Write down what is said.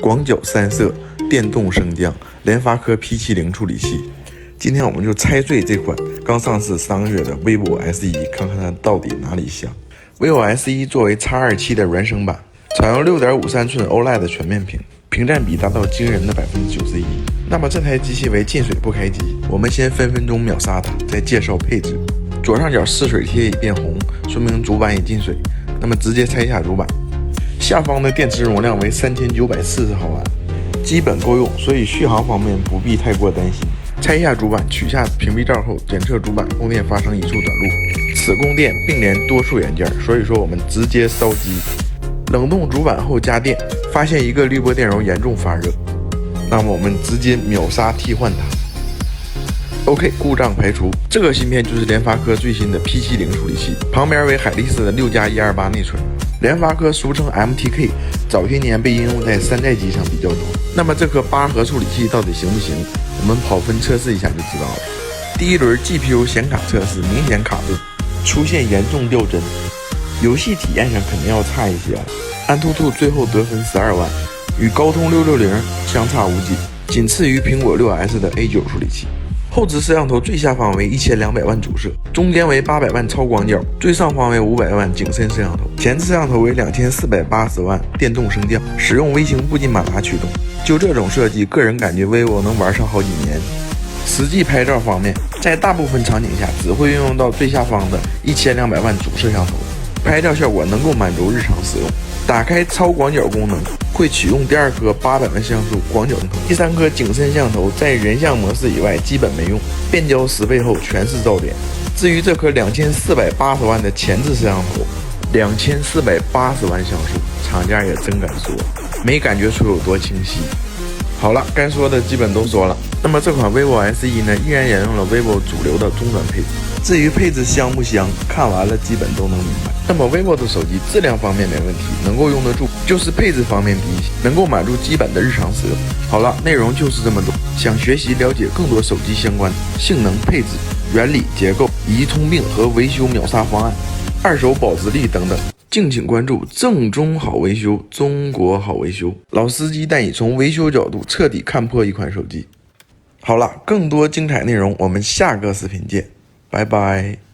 广角3色电动升降，联发科 P70处理器。今天我们就拆碎这款刚上市3个月的 vivo S1，看看它到底哪里香。vivo S1 作为 X27 的原生版，采用6.53寸 OLED 全面屏，屏占比达到惊人的91%。那么这台机器为进水不开机，我们先分分钟秒杀它，再介绍配置。左上角试水贴已变红，说明主板已进水。那么直接拆下主板，下方的电池容量为3940毫安，基本够用，所以续航方面不必太过担心。拆下主板，取下屏蔽罩后，检测主板供电发生一处短路，此供电并联多处元件，所以说我们直接烧机。冷冻主板后加电，发现一个滤波电容严重发热，那么我们直接秒杀替换它。OK， 故障排除。这个芯片就是联发科最新的 P70处理器，旁边为海力士的6+128内存。联发科俗称 MTK， 早些年被应用在山寨机上比较多。那么这颗8核处理器到底行不行？我们跑分测试一下就知道了。第一轮 GPU 显卡测试明显卡顿，出现严重掉帧，游戏体验上肯定要差一些了。安兔兔最后得分12万，与高通660相差无几，仅次于苹果 6S 的 A9 处理器。后置摄像头最下方为1200万主摄，中间为800万超广角，最上方为500万景深摄像头，前置摄像头为2480万电动升降，使用微型步进马达驱动。就这种设计，个人感觉 vivo 能玩上好几年。实际拍照方面，在大部分场景下只会运用到最下方的1200万主摄像头，拍照效果能够满足日常使用。打开超广角功能，会启用第2颗800万像素广角镜头，第3颗景深摄像头在人像模式以外基本没用，变焦10倍后全是噪点。至于这颗2480万的前置摄像头，2480万像素，厂家也真敢说，没感觉出有多清晰。好了，该说的基本都说了。那么这款 vivo S1 呢，依然沿用了 vivo 主流的中端配置。至于配置香不香，看完了基本都能明白。那么 vivo 的手机质量方面没问题，能够用得住，就是配置方面低一些，能够满足基本的日常使用。好了，内容就是这么多。想学习了解更多手机相关性能、配置、原理、结构以及通病和维修秒杀方案、二手保值率等等，敬请关注正宗好维修，中国好维修。老司机带你从维修角度彻底看破一款手机。好了，更多精彩内容我们下个视频见，拜拜。